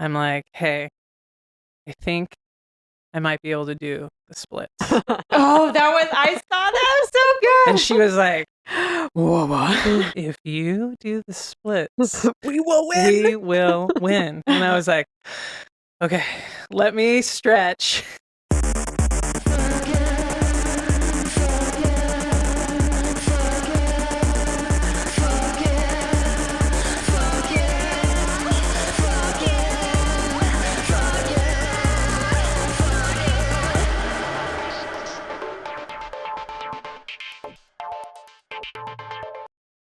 I'm like, hey, I think I might be able to do the splits. Oh, I saw that was so good. And she was like, whoa. if you do the splits, We will win. we will win. And I was like, okay, let me stretch.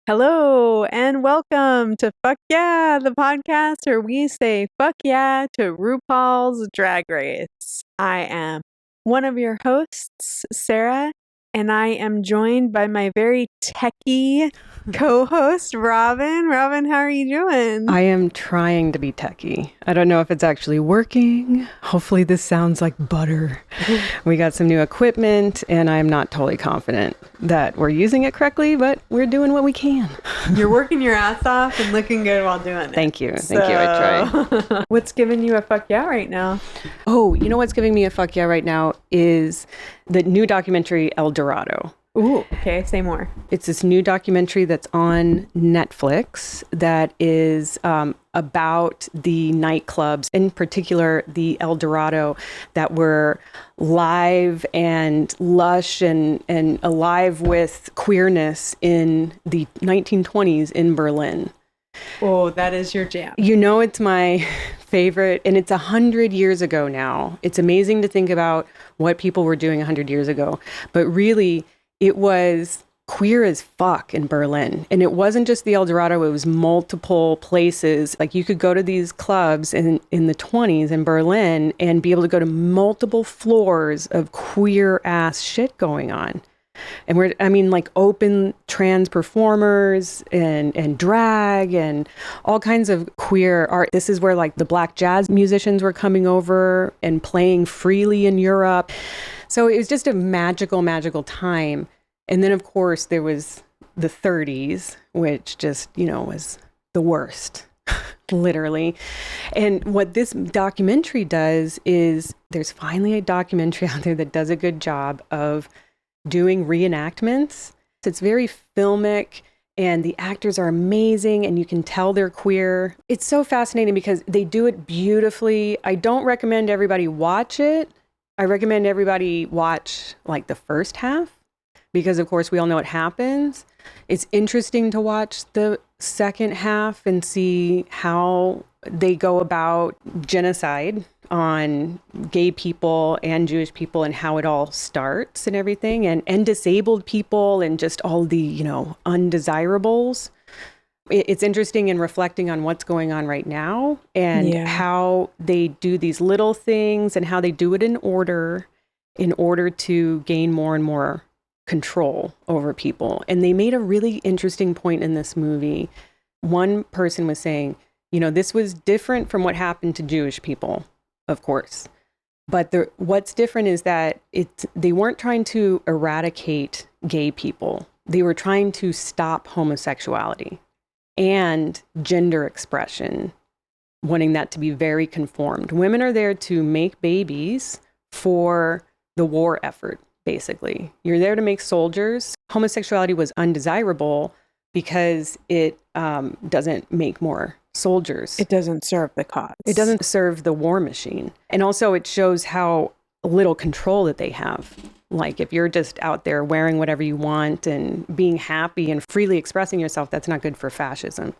Hello and welcome to Fuck Yeah, the podcast where we say fuck yeah to RuPaul's Drag Race. I am one of your hosts, Sarah, and I am joined by my very techie co-host, Robin. Robin, how are you doing? I am trying to be techie. I don't know if it's actually working. Hopefully this sounds like butter. We got some new equipment and I'm not totally confident that we're using it correctly, but we're doing what we can. You're working your ass off and looking good while doing it. Thank you. Thank you. I tried. What's giving you a fuck yeah right now? Oh, you know what's giving me a fuck yeah right now is the new documentary El Dorado. Ooh, okay, say more. It's this new documentary that's on Netflix that is about the nightclubs, in particular the El Dorado, that were live and lush and alive with queerness in the 1920s in Berlin. Oh, that is your jam. You know, it's my favorite, and it's 100 years ago now. It's amazing to think about what people were doing 100 years ago, but really, it was queer as fuck in Berlin. And it wasn't just the El Dorado, it was multiple places. Like you could go to these clubs in the 20s in Berlin and be able to go to multiple floors of queer ass shit going on. And like open trans performers and drag and all kinds of queer art. This is where like the black jazz musicians were coming over and playing freely in Europe. So it was just a magical, magical time. And then, of course, there was the 30s, which just, was the worst, literally. And what this documentary does is there's finally a documentary out there that does a good job of doing reenactments. It's very filmic and the actors are amazing and you can tell they're queer. It's so fascinating because they do it beautifully. I don't recommend everybody watch it. I recommend everybody watch like the first half because of course we all know what happens. It's interesting to watch the second half and see how they go about genocide on gay people and Jewish people and how it all starts and everything and disabled people and just all the, undesirables. It's interesting in reflecting on what's going on right now and how they do these little things and how they do it in order to gain more and more control over people. And they made a really interesting point in this movie. One person was saying, this was different from what happened to Jewish people, of course. But what's different is that they weren't trying to eradicate gay people. They were trying to stop homosexuality and gender expression, wanting that to be very conformed. Women are there to make babies for the war effort, basically. You're there to make soldiers. Homosexuality was undesirable because it doesn't make more soldiers. It doesn't serve the cause. It doesn't serve the war machine. And also it shows how little control that they have. Like if you're just out there wearing whatever you want and being happy and freely expressing yourself, that's not good for fascism.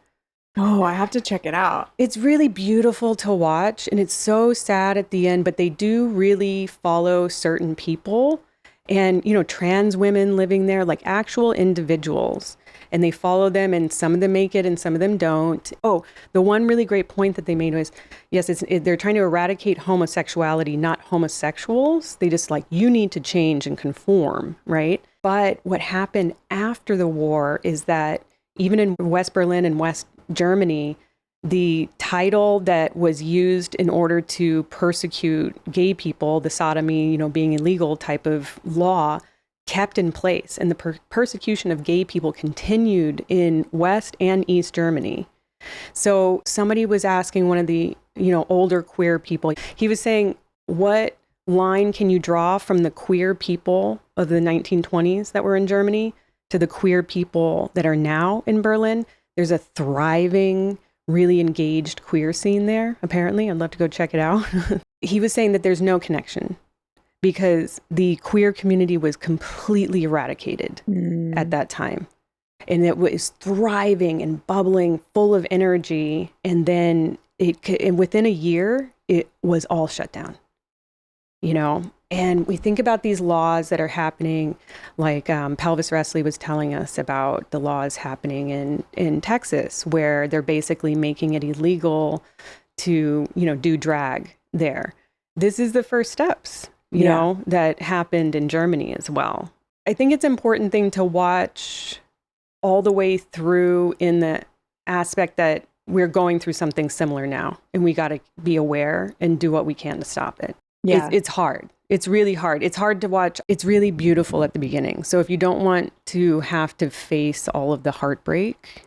Oh, I have to check it out. It's really beautiful to watch and it's so sad at the end, but they do really follow certain people and, trans women living there, like actual individuals. And they follow them and some of them make it and some of them don't. Oh, the one really great point that they made was, yes, they're trying to eradicate homosexuality, not homosexuals. They just you need to change and conform, right? But what happened after the war is that even in West Berlin and West Germany, the title that was used in order to persecute gay people, the sodomy, being illegal type of law, kept in place. And the persecution of gay people continued in West and East Germany. So somebody was asking one of the older queer people. He was saying, what line can you draw from the queer people of the 1920s that were in Germany to the queer people that are now in Berlin? There's a thriving, really engaged queer scene there, apparently. I'd love to go check it out. He was saying that there's no connection because the queer community was completely eradicated at that time. And it was thriving and bubbling, full of energy. And then within a year, it was all shut down, And we think about these laws that are happening, like Pelvis Wrestling was telling us about the laws happening in Texas, where they're basically making it illegal to, do drag there. This is the first steps, that happened in Germany as well. I think it's an important thing to watch all the way through in the aspect that we're going through something similar now, and we got to be aware and do what we can to stop it. Yeah. It's hard. It's really hard. It's hard to watch. It's really beautiful at the beginning. So if you don't want to have to face all of the heartbreak,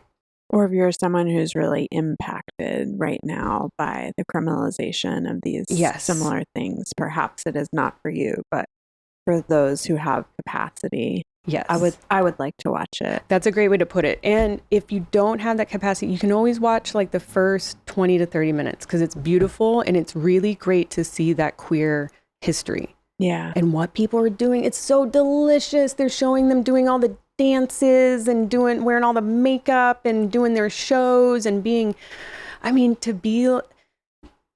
or if you're someone who's really impacted right now by the criminalization of these similar things, perhaps it is not for you, but for those who have capacity, yes, I would like to watch it. That's a great way to put it. And if you don't have that capacity, you can always watch like the first 20 to 30 minutes because it's beautiful and it's really great to see that queer history. Yeah. And what people are doing. It's so delicious. They're showing them doing all the dances and wearing all the makeup and doing their shows and to be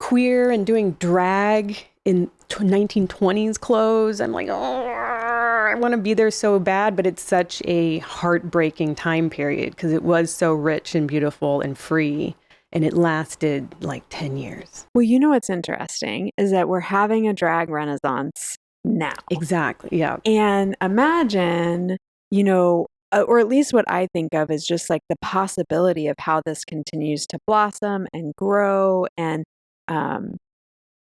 queer and doing drag in 1920s clothes. I'm like, I want to be there so bad, but it's such a heartbreaking time period because it was so rich and beautiful and free. And it lasted like 10 years. Well, what's interesting is that we're having a drag renaissance now. Exactly. Yeah. And imagine, or at least what I think of is just like the possibility of how this continues to blossom and grow, and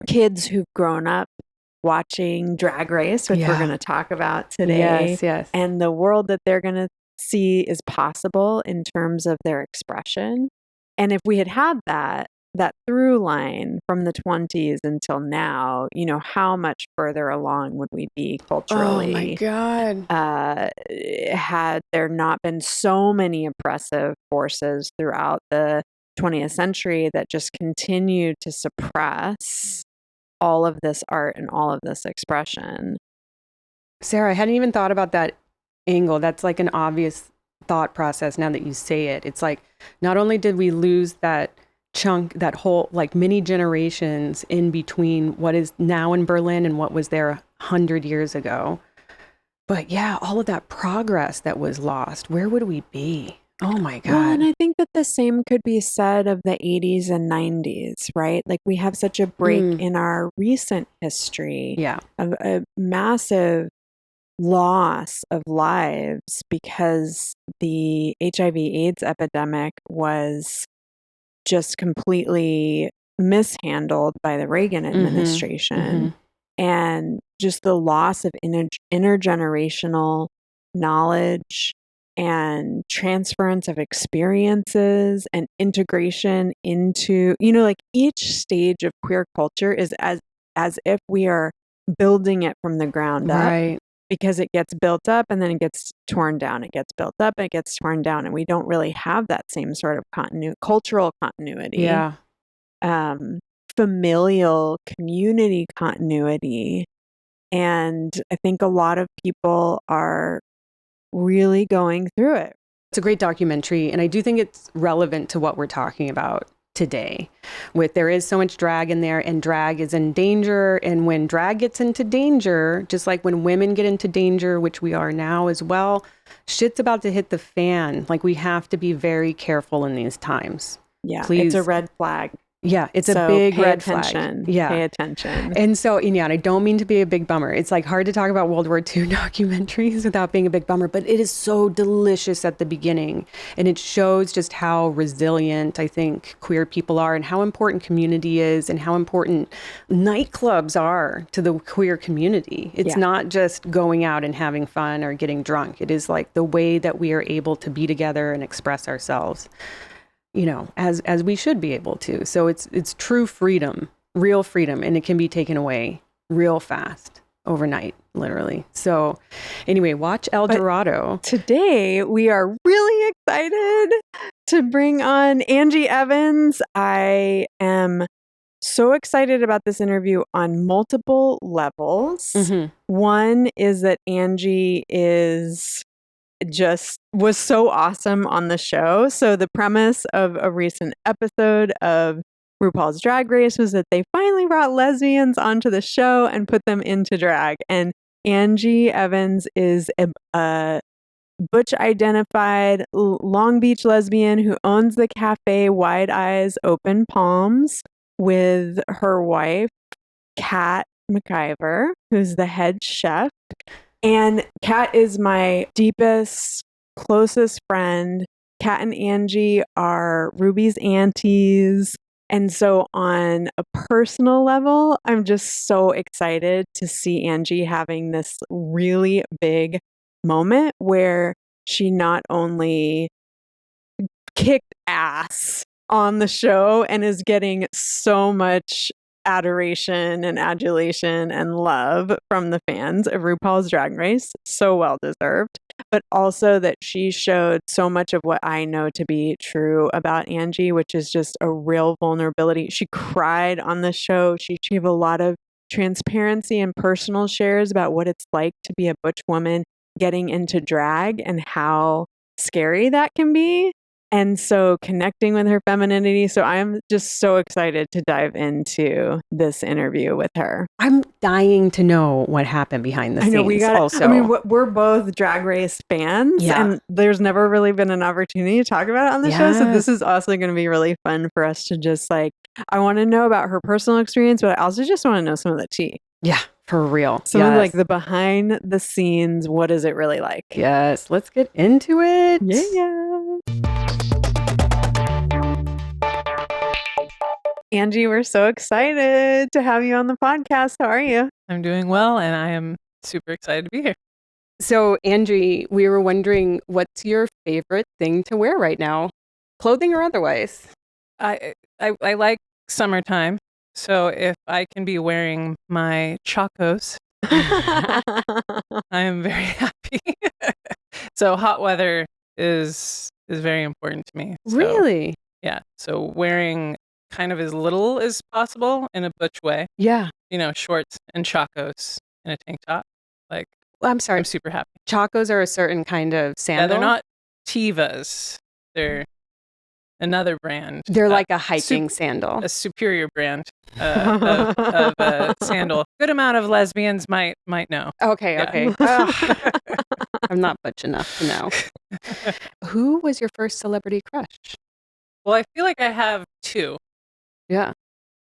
kids who've grown up watching Drag Race, which we're going to talk about today. Yes. And the world that they're going to see is possible in terms of their expression. And if we had that through line from the 20s until now, how much further along would we be culturally? Oh my God. Had there not been so many oppressive forces throughout the 20th century that just continued to suppress all of this art and all of this expression. Sarah, I hadn't even thought about that angle. That's like an obvious thought process now that you say it. It's like, not only did we lose that chunk, that whole like many generations in between what is now in Berlin and what was there 100 years ago, but all of that progress that was lost, where would we be? Oh my God. Well, and I think that the same could be said of the 80s and 90s, right? Like we have such a break in our recent history of a massive loss of lives because the HIV/AIDS epidemic was just completely mishandled by the Reagan administration. And just the loss of intergenerational knowledge and transference of experiences and integration into, like each stage of queer culture is as if we are building it from the ground up. Right. Because it gets built up and then it gets torn down. It gets built up and it gets torn down. And we don't really have that same sort of cultural continuity. Yeah. Familial community continuity. And I think a lot of people are really going through it. It's a great documentary. And I do think it's relevant to what we're talking about today. There is so much drag in there, and drag is in danger. And when drag gets into danger, just like when women get into danger, which we are now as well, shit's about to hit the fan. Like we have to be very careful in these times. Yeah. Please. It's a red flag. Yeah, it's a big red attention. flag. Yeah. Pay attention. And so, and I don't mean to be a big bummer. It's like hard to talk about World War II documentaries without being a big bummer, but it is so delicious at the beginning. And it shows just how resilient I think queer people are and how important community is and how important nightclubs are to the queer community. It's not just going out and having fun or getting drunk. It is like the way that we are able to be together and express ourselves. as we should be able to. So it's true freedom, real freedom, and it can be taken away real fast overnight, literally. So anyway, watch El Dorado. Today, we are really excited to bring on Angie Evans. I am so excited about this interview on multiple levels. One is that Angie was so awesome on the show. So the premise of a recent episode of RuPaul's Drag Race was that they finally brought lesbians onto the show and put them into drag. And Angie Evans is a Butch identified Long Beach lesbian who owns the cafe Wide Eyes Open Palms with her wife, Kat McIver, who's the head chef. And Kat is my deepest, closest friend. Kat and Angie are Ruby's aunties. And so on a personal level, I'm just so excited to see Angie having this really big moment where she not only kicked ass on the show and is getting so much adoration and adulation and love from the fans of RuPaul's Drag Race, so well deserved, but also that she showed so much of what I know to be true about Angie, which is just a real vulnerability. She cried on the show. She gave a lot of transparency and personal shares about what it's like to be a butch woman getting into drag and how scary that can be. And so connecting with her femininity. So I'm just so excited to dive into this interview with her. I'm dying to know what happened behind the scenes. I know we got also. I mean, we're both Drag Race fans, and there's never really been an opportunity to talk about it on the show. So this is also going to be really fun for us to just I want to know about her personal experience, but I also just want to know some of the tea. Yeah, for real. Some of the behind the scenes. What is it really like? Yes, let's get into it. Yeah. Angie, we're so excited to have you on the podcast. How are you? I'm doing well, and I am super excited to be here. So, Angie, we were wondering, what's your favorite thing to wear right now? Clothing or otherwise? I like summertime, so if I can be wearing my chacos, I am very happy. So hot weather is very important to me. So, really? Yeah. So wearing kind of as little as possible in a butch way. Yeah. Shorts and chacos and a tank top. Well, I'm sorry. I'm super happy. Chacos are a certain kind of sandal? Yeah, they're not Tevas. They're another brand. They're like a hiking sandal. A superior brand of a sandal. Good amount of lesbians might know. Okay, Yeah. okay. I'm not butch enough to know. Who was your first celebrity crush? Well, I feel like I have two. Yeah.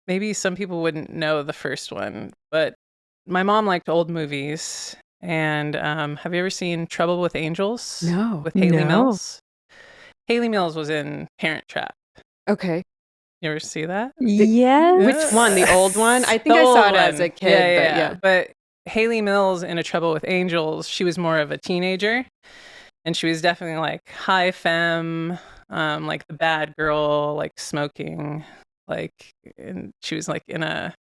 Maybe some people wouldn't know the first one, but my mom liked old movies. And have you ever seen Trouble with Angels? No. With Haley Mills? Haley Mills was in Parent Trap. Okay. You ever see that? Yes. Which one? The old one? I think The I saw old it as one. a kid, But Haley Mills in A Trouble with Angels, she was more of a teenager. And she was definitely like high femme, like the bad girl, like smoking. And she was like in a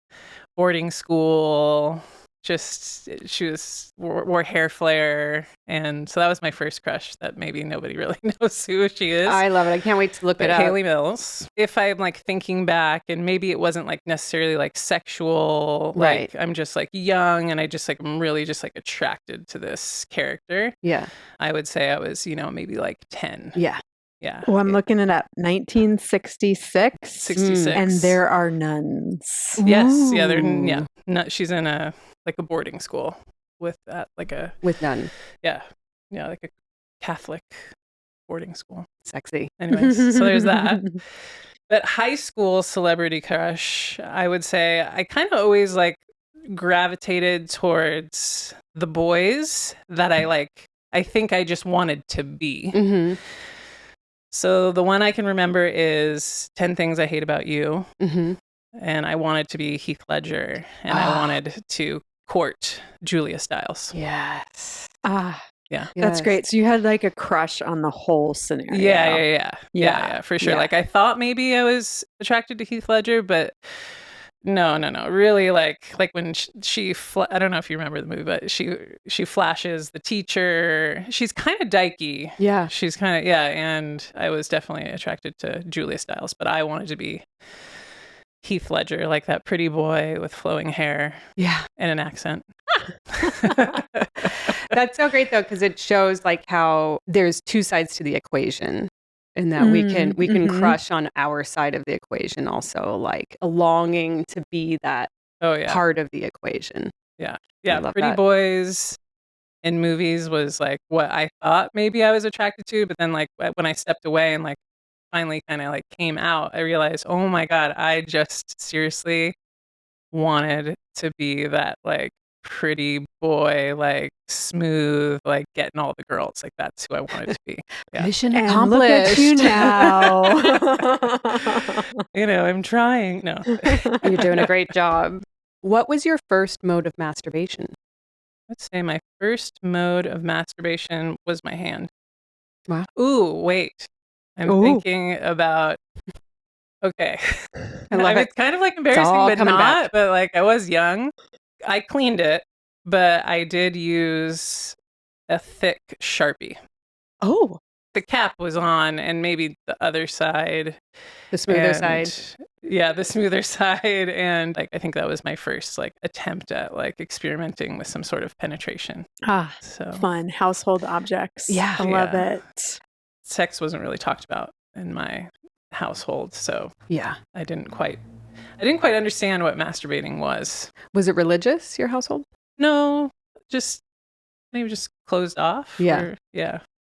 boarding school. She wore hair flare, and so that was my first crush. That maybe nobody really knows who she is. I love it. I can't wait to look it up. Haley Mills. If I'm like thinking back, and maybe it wasn't like necessarily like sexual, right? I'm just like young, and I'm really just like attracted to this character. Yeah, I would say I was, maybe like 10. Yeah. Yeah. Well, I'm looking it up. 1966. 66. And there are nuns. Yes. Yeah. She's in a boarding school with with none. Yeah. Yeah. Like a Catholic boarding school. Sexy. Anyways, so there's that. But high school celebrity crush, I would say I kind of always gravitated towards the boys that I think I just wanted to be. Mm-hmm. So the one I can remember is 10 Things I Hate About You. Mm-hmm. And I wanted to be Heath Ledger. And I wanted to court Julia Stiles. Yes. Yeah. That's great. So you had like a crush on the whole scenario. Yeah, for sure. Yeah. Like I thought maybe I was attracted to Heath Ledger, but no. Really, like when I don't know if you remember the movie, but she flashes the teacher. She's kind of dykey. Yeah. She's kind of and I was definitely attracted to Julia Stiles, but I wanted to be Heath Ledger, like that pretty boy with flowing hair. Yeah. And an accent. That's so great though, because it shows like how there's two sides to the equation, and that we can crush on our side of the equation also, like a longing to be that part of the equation. Yeah. Pretty boys in movies was like what I thought maybe I was attracted to, but then like when I stepped away and like finally kind of like came out, I realized, oh my God, I just seriously wanted to be that like pretty boy, like smooth, like getting all the girls. Like that's who I wanted to be. Yeah. Mission And accomplished. look at you now. I'm trying. No. You're doing a great job. What was your first mode of masturbation? Let's say my first mode of masturbation was my hand. Wow. Ooh, wait. I'm thinking about. Okay. I love it. It's kind of like embarrassing, but not. Back. But like I was young. I cleaned it, but I did use a thick Sharpie. Oh. The cap was on, and maybe the other side. The smoother side. Yeah, the smoother side. And like I think that was my first like attempt at like experimenting with some sort of penetration. Fun household objects. Yeah. I love it. Sex wasn't really talked about in my household, so I didn't quite understand what masturbating was. Was it religious, your household? No, just maybe just closed off.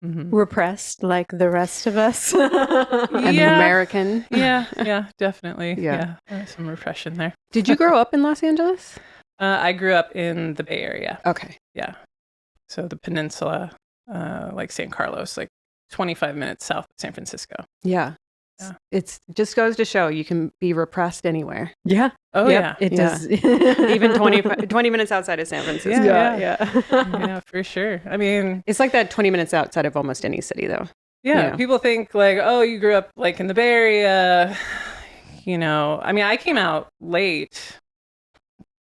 Repressed like the rest of us. American. Definitely. Yeah, some repression there. Did you grow up in Los Angeles? I grew up in the Bay Area. Okay. Yeah, so the peninsula, like San Carlos, like 25 minutes south of San Francisco. Yeah. It just goes to show you can be repressed anywhere. Yeah. Oh, yeah. It does. Even 20 minutes outside of San Francisco. Yeah, for sure. I mean, it's like that 20 minutes outside of almost any city, though. Yeah. People think like, oh, you grew up like in the Bay Area. I mean, I came out late.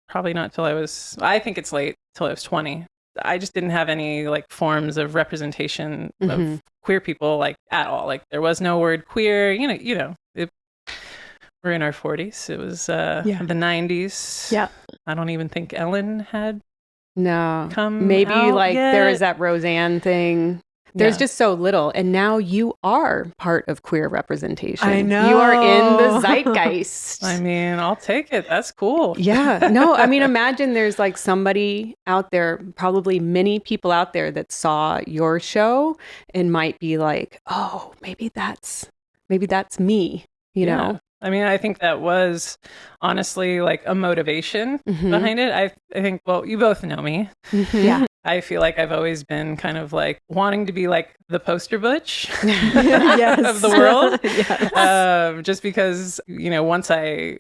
Probably not till I think it's late till I was 20. I just didn't have any like forms of representation of queer people like at all. Like there was no word queer, we're in our 40s. It was the 90s. Yeah. I don't even think Ellen had come maybe out like yet. There is that Roseanne thing. There's just so little. And now you are part of queer representation. I know. You are in the zeitgeist. I mean, I'll take it. That's cool. Yeah. No, I mean, imagine there's like somebody out there, probably many people out there that saw your show and might be like, oh, maybe that's me, you know? I mean, I think that was honestly like a motivation behind it. I think, well, you both know me. Yeah. I feel like I've always been kind of like wanting to be like the poster Butch of the world. Just because, once I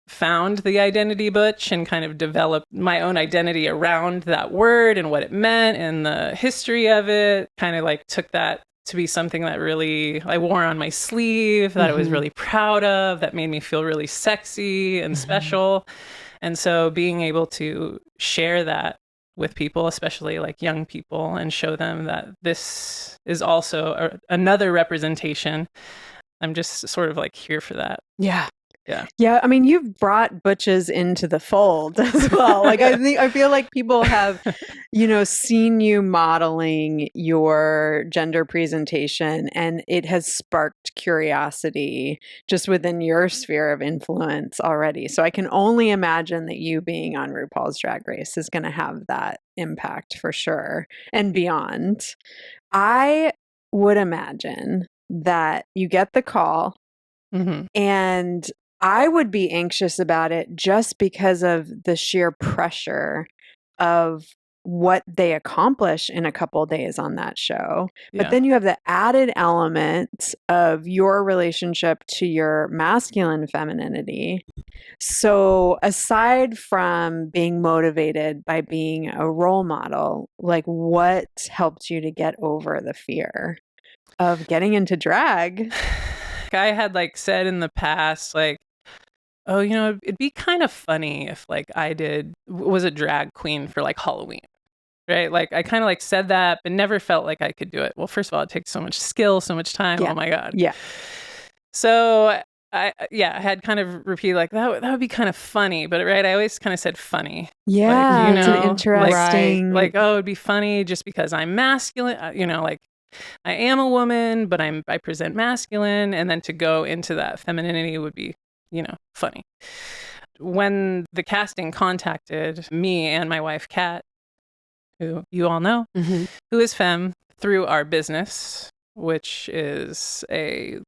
found the identity Butch and kind of developed my own identity around that word and what it meant and the history of it, kind of like took that to be something that really I wore on my sleeve, that I was really proud of, that made me feel really sexy and special. And so being able to share that with people, especially like young people, and show them that this is also another representation. I'm just sort of like here for that. Yeah. Yeah. I mean, you've brought butches into the fold as well. Like, I feel like people have, seen you modeling your gender presentation, and it has sparked curiosity just within your sphere of influence already. So I can only imagine that you being on RuPaul's Drag Race is going to have that impact for sure and beyond. I would imagine that you get the call and I would be anxious about it just because of the sheer pressure of what they accomplish in a couple days on that show. But Yeah. then you have the added element of your relationship to your masculine femininity. So aside from being motivated by being a role model, like what helped you to get over the fear of getting into drag? I had like said in the past, like, oh, it'd be kind of funny if like I was a drag queen for like Halloween. Right. Like I kind of like said that, but never felt like I could do it. Well, first of all, it takes so much skill, so much time. Yeah. Oh my God. Yeah. So I had kind of repeated like that would be kind of funny, but right. I always kind of said funny. Yeah. Like, It's an interesting. like, oh, it'd be funny just because I'm masculine, like I am a woman, but I present masculine. And then to go into that femininity would be, funny. When the casting contacted me and my wife, Kat, who you all know, who is femme, through our business, which is a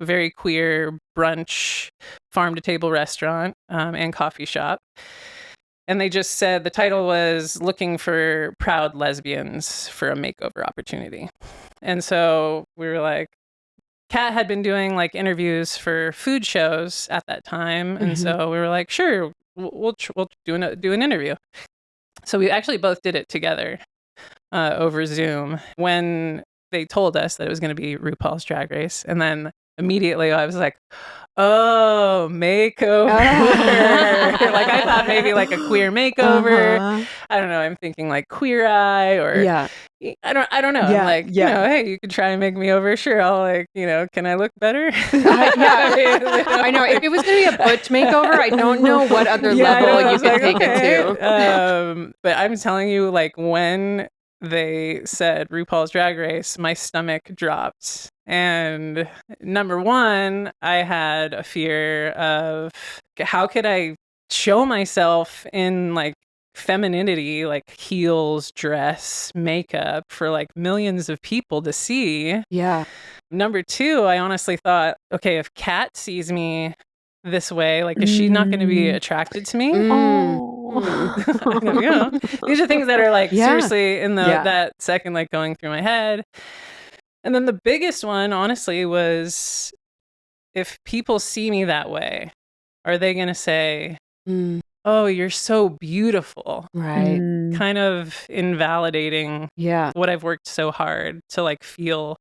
very queer brunch, farm-to-table restaurant and coffee shop. And they just said the title was looking for proud lesbians for a makeover opportunity. And so we were like, Kat had been doing like interviews for food shows at that time. And so we were like, sure, we'll do an interview. So we actually both did it together over Zoom when they told us that it was going to be RuPaul's Drag Race. And then immediately I was like, oh, makeover. Like I thought maybe like a queer makeover. I don't know. I'm thinking like Queer Eye or I don't know. Yeah, I'm like, hey, you could try and make me over. Sure. I'll like, can I look better? I know. If it was going to be a Butch makeover, I don't know what other level you could take it to. But I'm telling you, like when they said RuPaul's Drag Race, my stomach dropped. And number one, I had a fear of how could I show myself in like femininity, like heels, dress, makeup for like millions of people to see. Yeah. Number two, I honestly thought, okay, if Kat sees me this way, like, is she not going to be attracted to me? These are things that are like seriously in that second, like going through my head. And then the biggest one, honestly, was if people see me that way, are they going to say, oh, you're so beautiful? Right. Kind of invalidating what I've worked so hard to like feel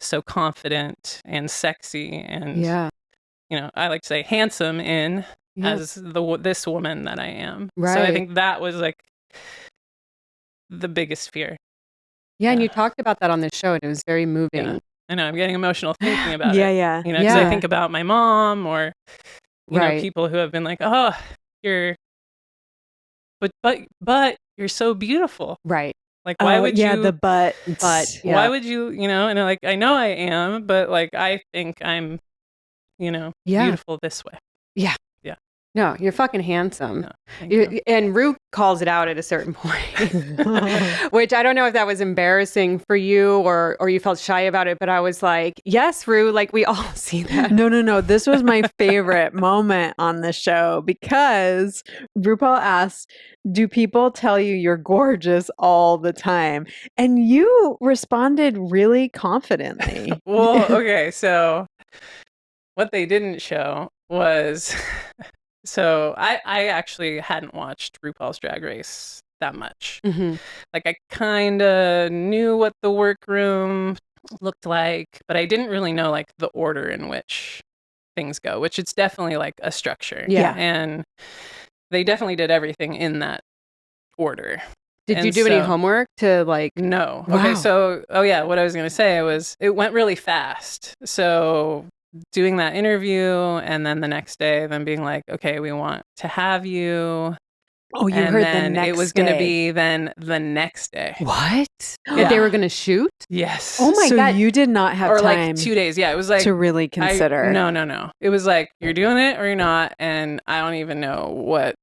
so confident and sexy and, I like to say handsome in as this woman that I am. Right. So I think that was like the biggest fear. Yeah, and you talked about that on the show, and it was very moving. Yeah. I know, I'm getting emotional thinking about it. Yeah. Because I think about my mom or, you know, people who have been like, oh, but you're so beautiful. Right. Like, why would you? Yeah, the but. Why would you, and like, I know I am, but like, I think I'm, beautiful this way. Yeah. Yeah. No, you're fucking handsome. No, and Rue calls it out at a certain point, which I don't know if that was embarrassing for you or you felt shy about it, but I was like, yes, Rue, like we all see that. No. This was my favorite moment on the show because RuPaul asks, do people tell you you're gorgeous all the time? And you responded really confidently. Well, okay, so what they didn't show was... So I actually hadn't watched RuPaul's Drag Race that much. Mm-hmm. Like I kind of knew what the workroom looked like, but I didn't really know like the order in which things go, which it's definitely like a structure. Yeah. And they definitely did everything in that order. Did you do any homework to like? No. Wow. Okay. So, what I was going to say was it went really fast. So doing that interview and then the next day then being like, okay, we want to have you. Oh, you heard the next day. It was going to be then the next day. What? Yeah. They were going to shoot? Yes. Oh my God. So you did not have time. Or like 2 days. Yeah. It was like. To really consider. No. It was like, you're doing it or you're not. And I don't even know what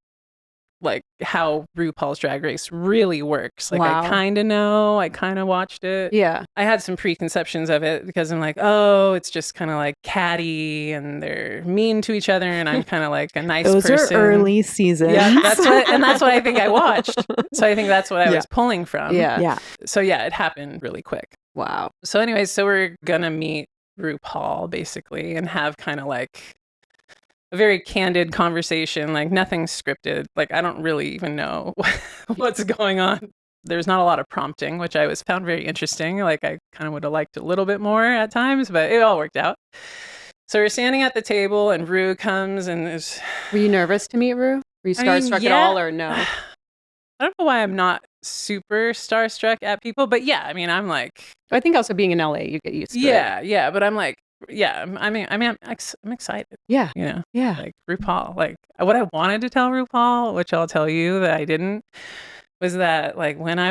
like how RuPaul's Drag Race really works. Like Wow. I kind of know, I kind of watched it. Yeah. I had some preconceptions of it because I'm like, oh, it's just kind of like catty and they're mean to each other, and I'm kind of like a nice Those person. are early seasons. Yeah, that's what I think I watched. So I think that's what I was pulling from. Yeah. Yeah. So yeah, it happened really quick. Wow. So anyways, so we're gonna meet RuPaul basically and have kind of like a very candid conversation, like nothing scripted. Like I don't really even know what's going on. There's not a lot of prompting, which I found very interesting. Like I kind of would have liked a little bit more at times, but it all worked out. So we're standing at the table and Ru comes and is... Were you nervous to meet Ru? Were you starstruck at all or no? I don't know why I'm not super starstruck at people, but yeah, I mean, I'm like... I think also being in LA, you get used to it. Yeah, but I'm like, yeah, I'm excited. Yeah. You know? Yeah. Like RuPaul. Like what I wanted to tell RuPaul, which I'll tell you that I didn't, was that like when I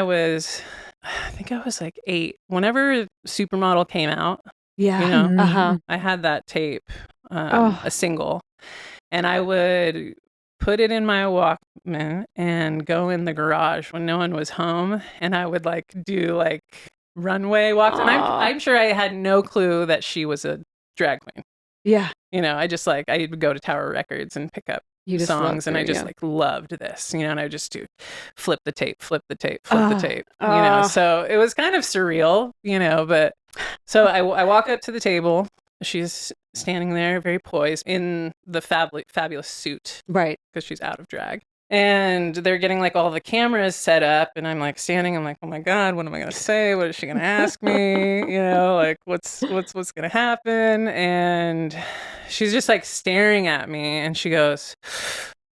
think I was like 8, whenever Supermodel came out, Yeah. you know, Uh-huh. I had that tape, a single, and I would put it in my Walkman and go in the garage when no one was home, and I would like do like runway walks, and I'm sure I had no clue that she was a drag queen. Yeah. You know, I would go to Tower Records and pick up songs, and I just like loved this, you know, and I just do flip the tape, you know, so it was kind of surreal, you know, but so I walk up to the table. She's standing there very poised in the fabulous suit, right? Because she's out of drag. And they're getting like all the cameras set up, and I'm like standing. I'm like, oh my god, what am I gonna say? What is she gonna ask me? You know, like what's gonna happen? And she's just like staring at me, and she goes,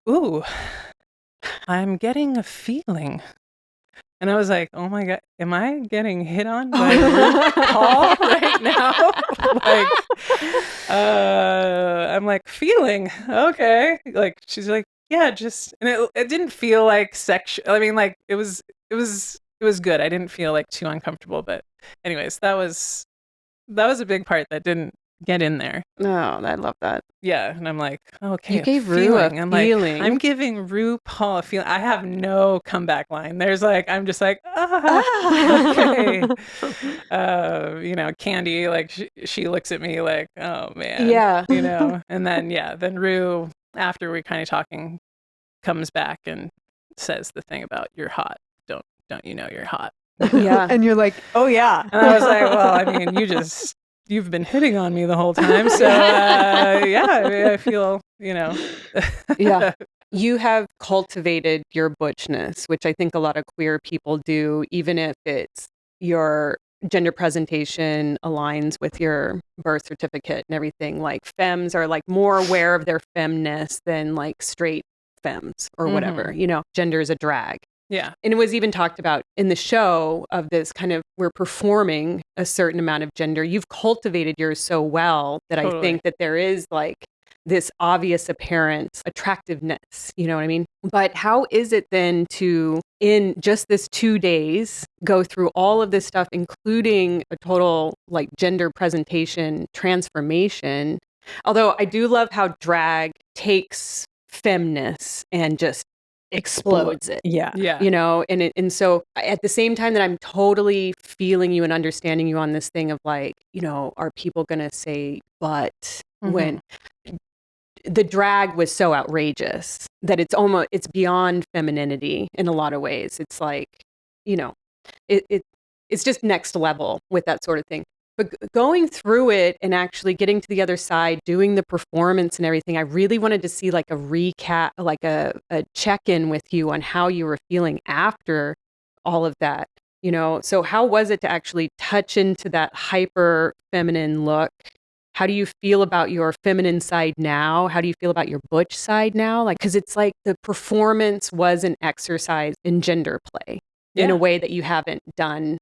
"Ooh, I'm getting a feeling." And I was like, oh my god, am I getting hit on by RuPaul right now? I'm like feeling okay. Like she's like, yeah, just, and it didn't feel like sexual. I mean, like it was good. I didn't feel like too uncomfortable. But anyways, that was a big part that didn't get in there. No, I love that. Yeah, and I'm like, okay, you gave Ru a feeling. Like, I'm giving RuPaul a feeling. I have no comeback line. There's like, I'm just like, okay. You know, Candy, like she looks at me like, oh man, yeah, you know, and then Ru, after we're kind of talking, comes back and says the thing about you're hot. Don't you know you're hot? You know? Yeah, and you're like, oh yeah. And I was like, well, I mean, you've been hitting on me the whole time. So, yeah, I feel, you know. Yeah. You have cultivated your butchness, which I think a lot of queer people do, even if it's your gender presentation aligns with your birth certificate and everything. Like femmes are like more aware of their femness than like straight femmes or whatever, you know, gender is a drag. Yeah. And it was even talked about in the show of this kind of, we're performing a certain amount of gender. You've cultivated yours so well that I think that there is like this obvious apparent attractiveness, you know what I mean? But how is it then to, in just this 2 days, go through all of this stuff, including a total like gender presentation transformation? Although I do love how drag takes femness and just explodes it. Yeah. You know, and so at the same time that I'm totally feeling you and understanding you on this thing of like, you know, are people going to say but when the drag was so outrageous that it's beyond femininity in a lot of ways. It's like, you know, it's just next level with that sort of thing. But going through it and actually getting to the other side, doing the performance and everything, I really wanted to see like a recap, like a check-in with you on how you were feeling after all of that, you know? So how was it to actually touch into that hyper feminine look? How do you feel about your feminine side now? How do you feel about your butch side now? Like, because it's like the performance was an exercise in gender play in a way that you haven't done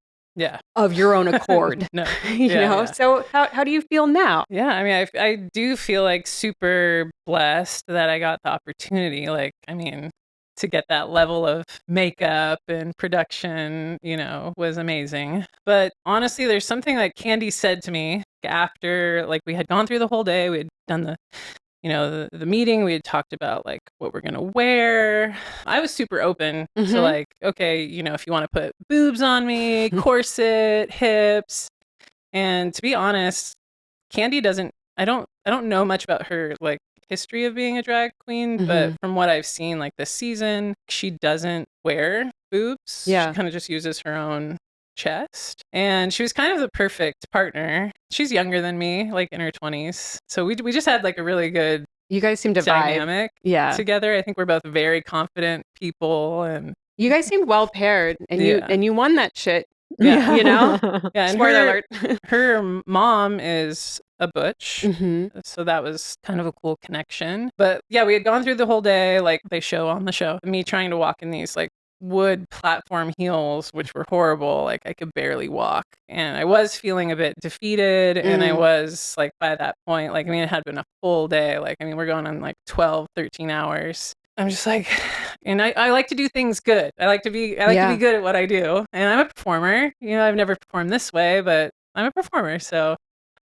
of your own accord. No. You know? Yeah. So how do you feel now? Yeah, I mean, I do feel like super blessed that I got the opportunity. Like, I mean, to get that level of makeup and production, you know, was amazing. But honestly, there's something that Candy said to me after, like, we had gone through the whole day. We had done the meeting, we had talked about like what we're going to wear. I was super open to like, okay, if you want to put boobs on me, corset, hips. And to be honest, Candy I don't know much about her like history of being a drag queen, but from what I've seen like this season, she doesn't wear boobs. Yeah. She kind of just uses her own chest. And she was kind of the perfect partner. She's younger than me, like in her 20s. So we just had like a really good You guys seem to dynamic together. I think we're both very confident people, and you guys seemed well paired, and you won that shit. Yeah. Yeah. And Spoiler alert. Her mom is a Butch. So that was kind of a cool connection. But yeah, we had gone through the whole day, like they show on the show, me trying to walk in these like wood platform heels, which were horrible. Like I could barely walk. And I was feeling a bit defeated. And I was like, by that point, like, it had been a full day. Like, we're going on like 12, 13 hours. I'm just like, and I like to do things good. I like to be good at what I do. And I'm a performer. I've never performed this way, but I'm a performer. So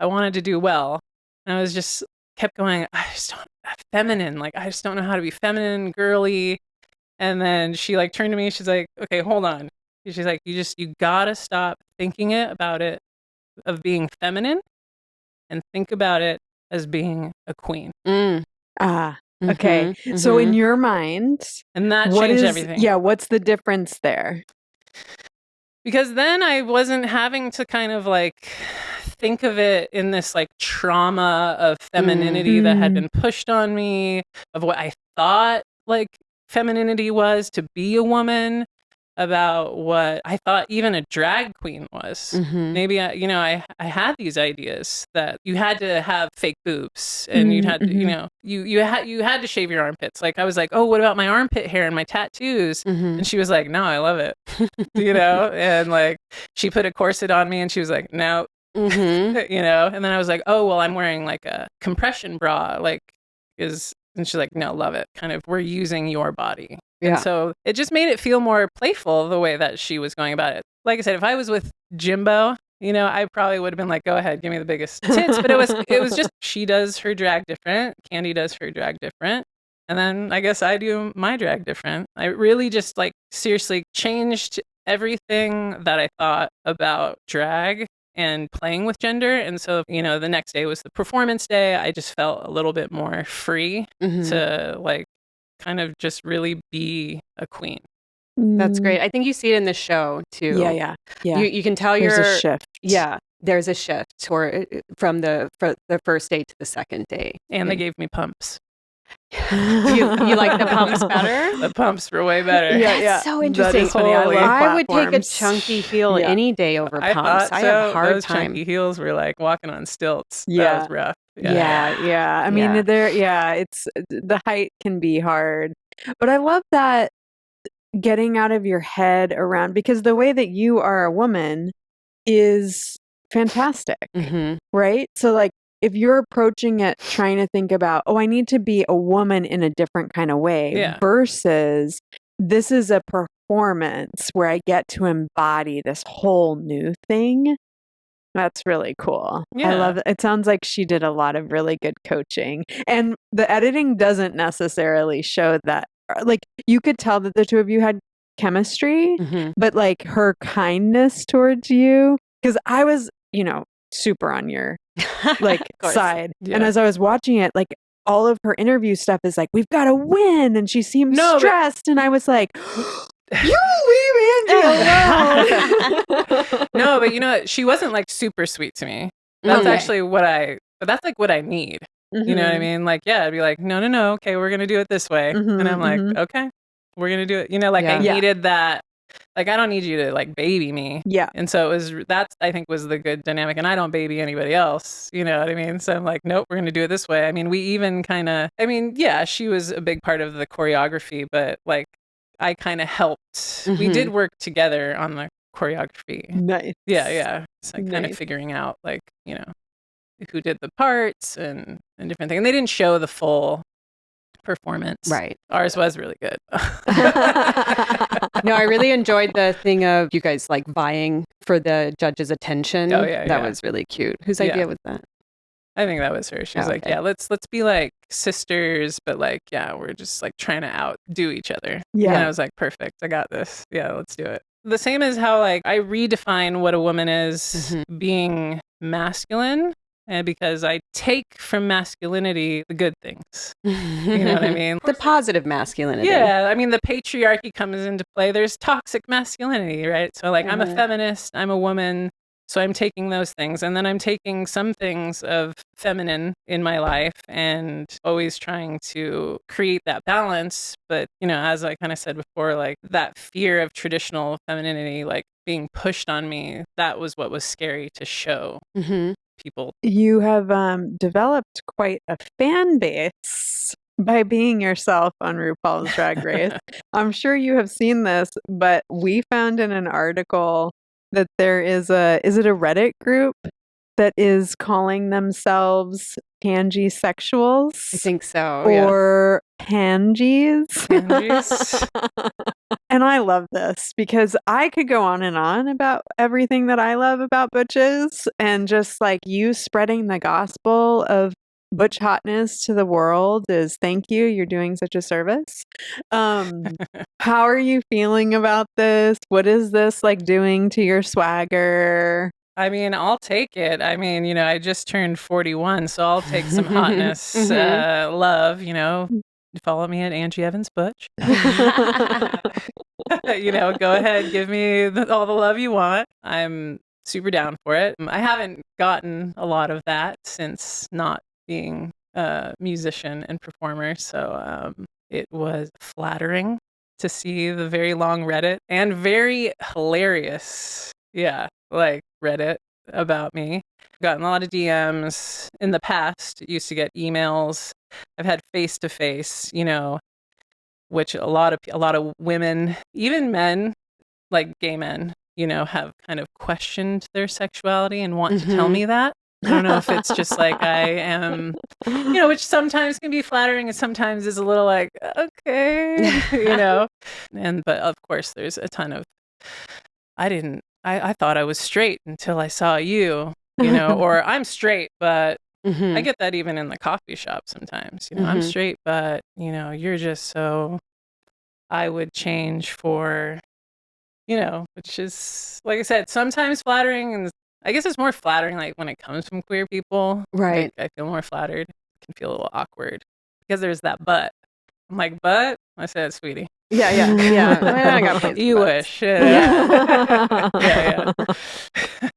I wanted to do well. And I was just kept going, I just don't, feminine. Like, I just don't know how to be feminine, girly. And then she like turned to me. She's like, okay, hold on. She's like, you gotta stop thinking about it of being feminine and think about it as being a queen. Okay. So in your mind, and that changed everything. Yeah. What's the difference there? Because then I wasn't having to kind of like think of it in this like trauma of femininity that had been pushed on me, of what I thought like femininity was to be a woman, about what I thought even a drag queen was. Maybe I had these ideas that you had to have fake boobs, and you had to, you had to shave your armpits. Like I was like, oh, what about my armpit hair and my tattoos? And she was like, no, I love it. And like she put a corset on me, and she was like, no. And then I was like, oh, well, I'm wearing like a compression bra, and she's like, no, love it. Kind of, we're using your body. Yeah. And so it just made it feel more playful the way that she was going about it. Like I said, if I was with Jimbo, I probably would have been like, go ahead, give me the biggest tits. But it was just, she does her drag different. Candy does her drag different. And then I guess I do my drag different. I really just like seriously changed everything that I thought about drag and playing with gender. And so, the next day was the performance day. I just felt a little bit more free to like kind of just really be a queen. That's great. I think you see it in the show too. Yeah. You can tell there's a shift. Yeah, there's a shift from the first day to the second day. And they gave me pumps. You like the pumps better? The pumps were way better. Yeah. That's so interesting. That is funny. I would take a chunky heel any day over pumps. I have a hard Those time. chunky heels were like walking on stilts. Yeah. That was rough. Yeah. I mean, it's the height can be hard, but I love that getting out of your head around, because the way that you are a woman is fantastic, right? So like, if you're approaching it trying to think about, I need to be a woman in a different kind of way, versus this is a performance where I get to embody this whole new thing. That's really cool. Yeah. I love it. It sounds like she did a lot of really good coaching, and the editing doesn't necessarily show that. Like, you could tell that the two of you had chemistry, but like her kindness towards you, because I was, super on your like side. Yeah. And as I was watching it, like all of her interview stuff is like, we've got to win. And she seemed stressed. And I was like, you leave Angie alone. No, but she wasn't like super sweet to me. That's actually that's like what I need. You know what I mean? Like, I'd be like, no. Okay, we're going to do it this way. And I'm like, okay, we're going to do it. I needed that. Like, I don't need you to like baby me. Yeah. And so I think was the good dynamic. And I don't baby anybody else. You know what I mean? So I'm like, nope, we're going to do it this way. I mean, we even she was a big part of the choreography, but like I kind of helped. We did work together on the choreography. Nice. Yeah. So kind of figuring out like, who did the parts and different things. And they didn't show the full performance. Right. Ours was really good. No, I really enjoyed the thing of you guys like vying for the judge's attention. Oh, yeah. That was really cute. Whose idea was that? I think that was her. She was like, Okay. yeah, let's be like sisters, but like, yeah, we're just like trying to outdo each other. Yeah. And I was like, perfect, I got this. Yeah, let's do it. The same as how like I redefine what a woman is being masculine, and because I take from masculinity the good things. You know what I mean? The positive masculinity. Yeah, I mean, the patriarchy comes into play. There's toxic masculinity, right? So, like, I'm a feminist, I'm a woman, so I'm taking those things. And then I'm taking some things of feminine in my life and always trying to create that balance. But, you know, as I kind of said before, like, that fear of traditional femininity, like, being pushed on me, that was what was scary to show people. You have developed quite a fan base by being yourself on RuPaul's Drag Race. I'm sure you have seen this, but we found in an article that there is is it a Reddit group that is calling themselves Angie sexuals? I think so. Or Pangies. Pangies. And I love this because I could go on and on about everything that I love about Butches, and just like you spreading the gospel of Butch hotness to the world is thank you. You're doing such a service. How are you feeling about this? What is this like doing to your swagger? I mean, I'll take it. I mean, you know, I just turned 41, so I'll take some hotness, love, you know. Follow me at Angie Evans Butch. You know, go ahead, give me all the love you want. I'm super down for it. I haven't gotten a lot of that since not being a musician and performer, so it was flattering to see the very long Reddit and very hilarious, like Reddit about me. Gotten a lot of DMs in the past. Used to get emails. I've had face-to-face, you know, which a lot of women, even men, like gay men, you know, have kind of questioned their sexuality and want to tell me that. I don't know if it's just like I am, you know, which sometimes can be flattering and sometimes is a little like, okay, you know. But of course, there's a ton of, I thought I was straight until I saw you, you know, or I'm straight, but I get that even in the coffee shop sometimes, you know, I'm straight, but, you know, you're just so, I would change for, you know, which is, like I said, sometimes flattering, and I guess it's more flattering, like, when it comes from queer people. Right. Like, I feel more flattered. It can feel a little awkward because there's that but. I'm like, but? I said, sweetie. Yeah. Well, I got places You for wish. Yeah.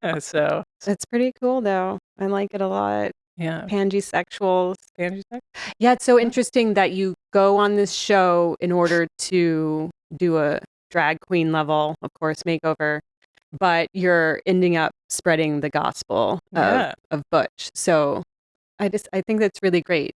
Yeah. So. It's pretty cool, though. I like it a lot. Yeah. Pansexuals. Pansexuals? Yeah, it's so interesting that you go on this show in order to do a drag queen level, of course, makeover, but you're ending up spreading the gospel of Butch. So I think that's really great.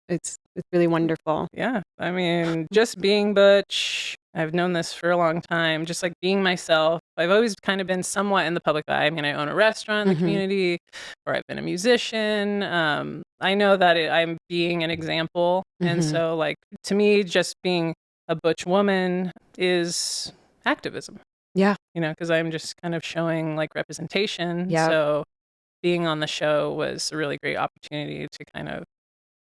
It's really wonderful. Yeah. I mean, just being Butch, I've known this for a long time, just like being myself. I've always kind of been somewhat in the public eye. I mean, I own a restaurant in the community, or I've been a musician. I know that I'm being an example. And so, like, to me, just being a Butch woman is activism. Yeah. You know, because I'm just kind of showing like representation. Yeah. So being on the show was a really great opportunity to kind of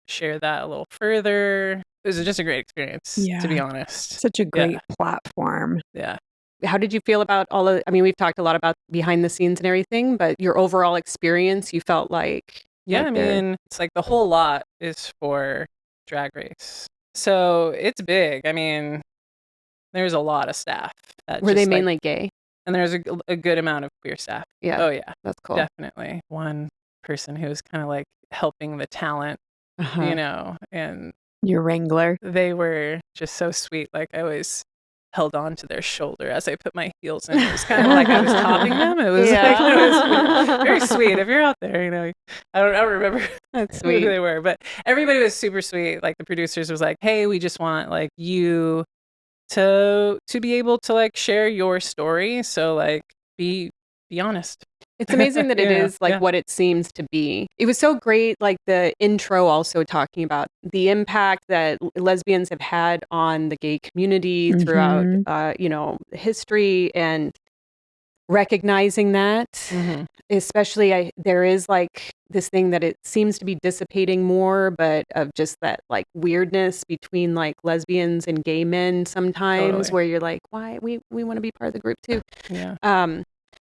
share that a little further. It was just a great experience, to be honest. Such a great platform. Yeah. How did you feel about I mean, we've talked a lot about behind the scenes and everything, but your overall experience, you felt like... Yeah, I mean, it's like the whole lot is for Drag Race. So it's big. I mean, there's a lot of staff. Were they mainly gay? And there's a good amount of queer staff. Yeah. Oh, yeah. That's cool. Definitely. One person who was kind of like helping the talent, you know, and your wrangler. They were just so sweet. Like, I always held on to their shoulder as I put my heels in. It was kind of like I was topping them. It was, like, it was very sweet. If you're out there, you know, I don't remember That's sweet. who they were, but everybody was super sweet. Like, the producers was like, hey, we just want like you to be able to like share your story. So like be honest. It's amazing that it is like what it seems to be. It was so great, like the intro also talking about the impact that lesbians have had on the gay community throughout, you know, history. And recognizing that, Mhm. especially there is like this thing that it seems to be dissipating more, but of just that like weirdness between like lesbians and gay men sometimes, Totally. where you're like, why we want to be part of the group too. Yeah.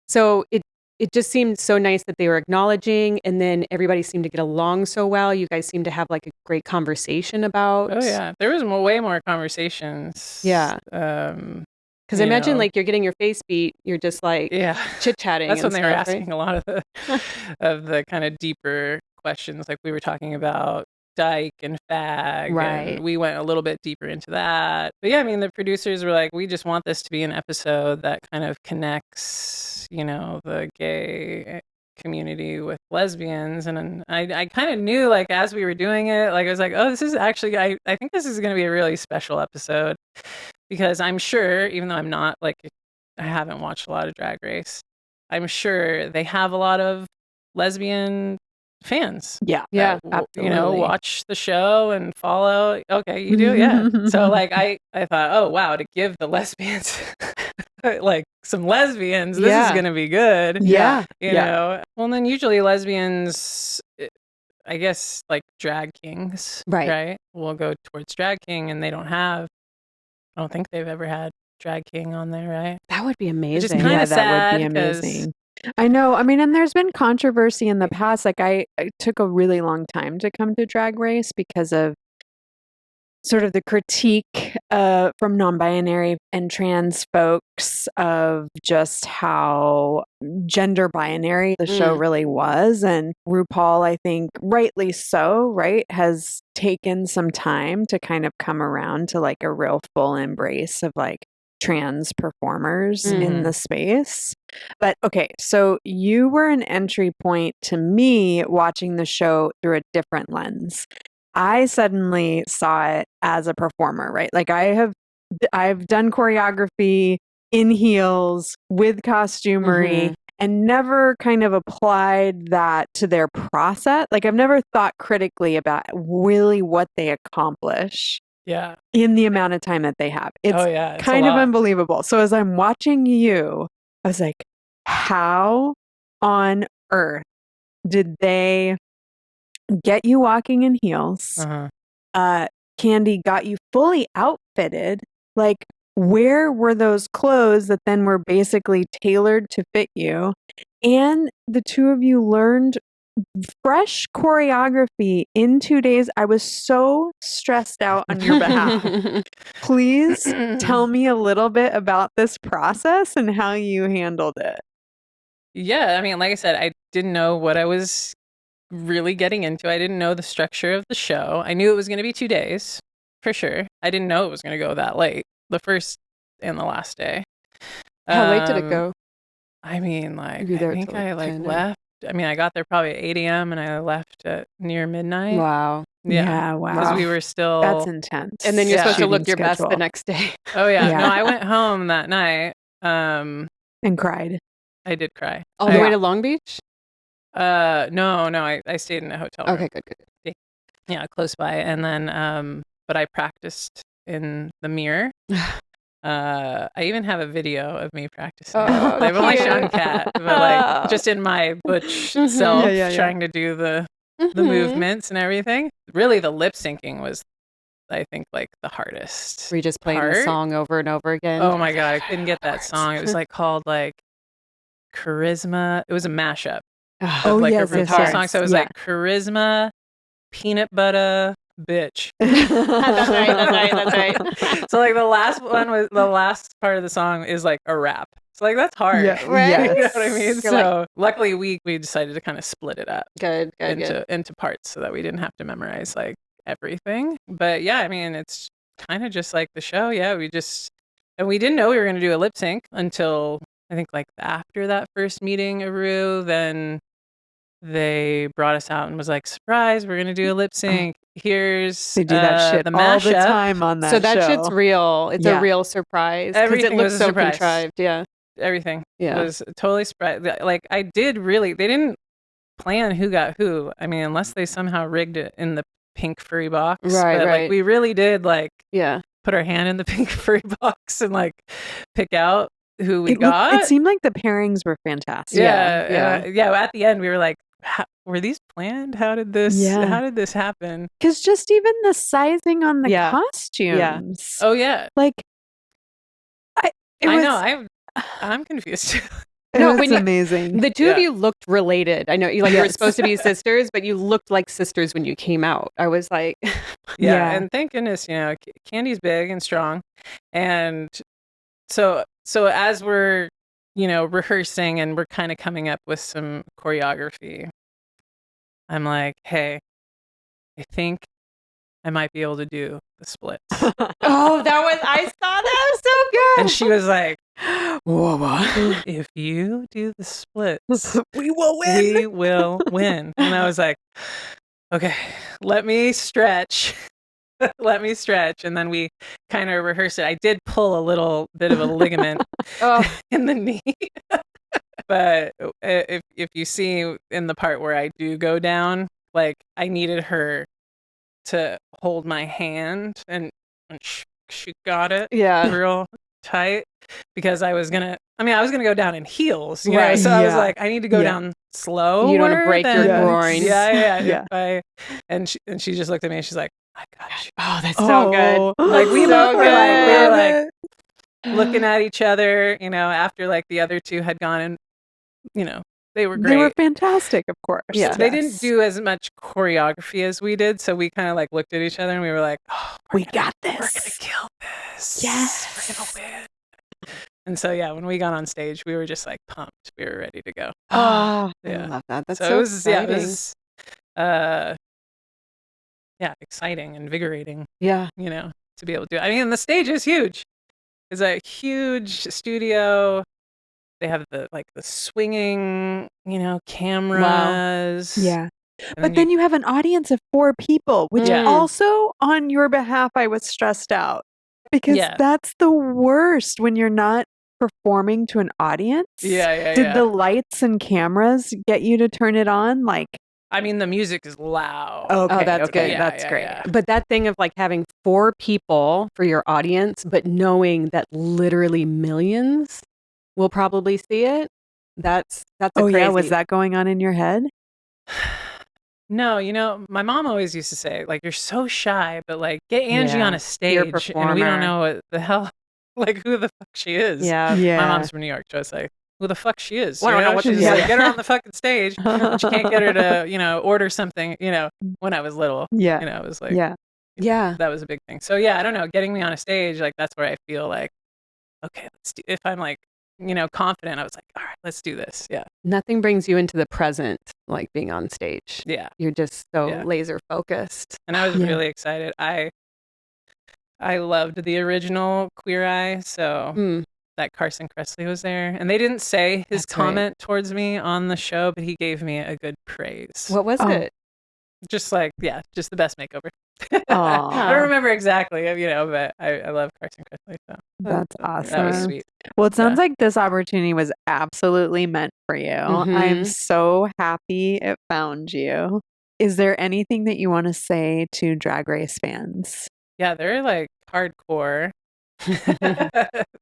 So it just seemed so nice that they were acknowledging, and then everybody seemed to get along so well. You guys seemed to have like a great conversation about. Oh yeah, there was way more conversations. Yeah. Because I imagine like you're getting your face beat, you're just like chit chatting. That's when they were stuff, asking a lot of the kind of deeper questions. Like we were talking about dyke and fag, Right. and we went a little bit deeper into that. But yeah, I mean, the producers were like, we just want this to be an episode that kind of connects, the gay community with lesbians. And I kind of knew, like, as we were doing it, like I was like, oh, this is actually, I think this is going to be a really special episode. Because I'm sure, even though I'm not like, I haven't watched a lot of Drag Race, I'm sure they have a lot of lesbian fans. Yeah. Yeah. Absolutely. Watch the show and follow. Okay, you do? Yeah. So like, I thought, oh, wow, to give the lesbians like some lesbians, this is going to be good. Yeah. You know? Well, and then usually lesbians, I guess like drag kings, right? Will go towards drag king, and I don't think they've ever had drag king on there, right? That would be amazing. Which is kind of sad. That would be amazing. I know. I mean, and there's been controversy in the past. Like I took a really long time to come to Drag Race because of sort of the critique from non-binary and trans folks of just how gender binary the show really was. And RuPaul, I think rightly so, right, has taken some time to kind of come around to like a real full embrace of like trans performers in the space. But okay, so you were an entry point to me watching the show through a different lens. I suddenly saw it as a performer, right? Like I've done choreography in heels with costumery and never kind of applied that to their process. Like I've never thought critically about really what they accomplish. Yeah. In the amount of time that they have. It's kind of unbelievable. So as I'm watching you, I was like, how on earth did they get you walking in heels? Candy got you fully outfitted. Like, where were those clothes that then were basically tailored to fit you? And the two of you learned fresh choreography in 2 days. I was so stressed out on your behalf. Please tell me a little bit about this process and how you handled it. Yeah, I mean, like I said, I didn't know what I was really getting into. I didn't know the structure of the show. I knew it was going to be 2 days, for sure. I didn't know it was going to go that late, the first and the last day. How late did it go? I mean, like, I think I like left. I mean, I got there probably at 8 a.m. and I left at near midnight. Wow. Yeah, wow. Because we were still... That's intense. And then you're supposed to look your best the next day. Oh, yeah. No, I went home that night. And cried. I did cry. All the way to Long Beach? No, I stayed in a hotel room. Okay, good. Yeah, close by. And then, but I practiced in the mirror. I even have a video of me practicing. I've only shown Kat, but like just in my Butch self, trying to do the movements and everything. Really, the lip syncing was, I think, like the hardest. Were you just playing the song over and over again? Oh my god, I couldn't get that song. It was like called like Charisma. It was a mashup. Of like a RuPaul song. So it was like Charisma, Peanut Butter, Bitch. That's right. So like the last part of the song is like a rap. So like that's hard. Yeah. Right? You know what I mean? So luckily we decided to kind of split it up into parts so that we didn't have to memorize like everything. But yeah, I mean it's kind of just like the show. Yeah, we didn't know we were going to do a lip sync until I think like after that first meeting of Ru, then they brought us out and was like, surprise, we're going to do a lip sync. Here's they do that shit the all mashup. the time on that show. So that shit's real. It's a real surprise. Everything it looks was so surprise. contrived. Yeah. Everything was totally surprised. Like they didn't plan who got who. I mean, unless they somehow rigged it in the pink furry box. Right, but right. like we really did like put our hand in the pink furry box and like pick out who we It got. seemed like the pairings were fantastic. Yeah. At the end, we were like, were these planned? How did this happen? Because just even the sizing on the Yeah. costumes. Oh yeah, Like, I know. I'm confused too. No, it's amazing. The two of you looked related. I know you were supposed to be sisters, but you looked like sisters when you came out. I was like, Yeah. And thank goodness, Candy's big and strong, and so as we're rehearsing and we're kind of coming up with some choreography, I'm like, hey, I think I might be able to do the splits. I saw that was so good. And she was like, whoa. if you do the splits, We will win. we will win. And I was like, okay, let me stretch. And then we kind of rehearsed it. I did pull a little bit of a ligament in the knee. But if you see in the part where I do go down, like I needed her to hold my hand, and she got it real tight, because I was gonna go down in heels, right? So I was like, I need to go down slow. You don't want to break your groin. Yeah. And she just looked at me and she's like, I got you. Oh, that's so good. Like we so both were like looking at each other, after like the other two had gone, and they were great. They were fantastic, of course. Yeah. They didn't do as much choreography as we did, so we kind of like looked at each other and we were like, oh, we got this. We're gonna kill this. Yes. We're gonna win. And so when we got on stage, we were just like pumped. We were ready to go. Oh, I love that. That's so exciting. It was exciting, invigorating. Yeah. To be able to do it. I mean, the stage is huge. It's a huge studio. They have the swinging, cameras. Wow. Yeah. But then you have an audience of 4 people, which also on your behalf, I was stressed out, because that's the worst when you're not performing to an audience. Did the lights and cameras get you to turn it on? I mean, the music is loud. Okay, oh, that's good. Yeah, that's great. Yeah. But that thing of like having 4 people for your audience, but knowing that literally millions will probably see it. That's crazy. Yeah, was that going on in your head? No, my mom always used to say, like, you're so shy, but like get Angie on a stage, and we don't know what the hell, like, who the fuck she is. Yeah. My mom's from New York, so I was like, who the fuck she is? I don't know what she's she's like, get her on the fucking stage. And she can't get her to, order something. When I was little, I was like, that was a big thing. So I don't know, getting me on a stage, like that's where I feel like, okay, let's do. If I'm like, confident, I was like, all right, let's do this. Yeah. Nothing brings you into the present like being on stage. Yeah. You're just so laser focused. And I was really excited. I loved the original Queer Eye, so that Carson Kressley was there. And they didn't say his comment towards me on the show, but he gave me a good praise. What was it? Just like, just the best makeover. I don't remember exactly, but I love Carson Kressley. So that's awesome. That was sweet. Well, it sounds like this opportunity was absolutely meant for you. I'm so happy it found you. Is there anything that you want to say to Drag Race fans? Yeah, they're like hardcore.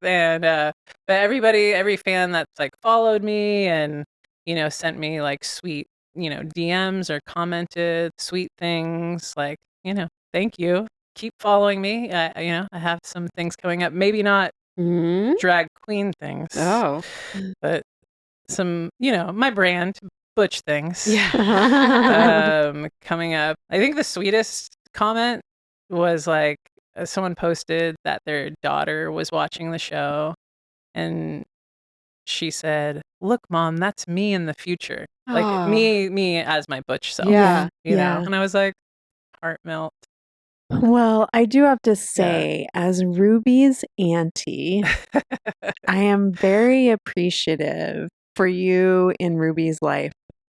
And but every fan that's like followed me and sent me like sweet DMs or commented sweet things, like thank you, keep following me. I have some things coming up, maybe not drag queen things, but some my brand Butch things coming up. I think the sweetest comment was like, someone posted that their daughter was watching the show, and she said, "Look, Mom, that's me in the future." Like me as my Butch self. You know? And I was like, heart melt. Well, I do have to say, as Ruby's auntie, I am very appreciative for you in Ruby's life,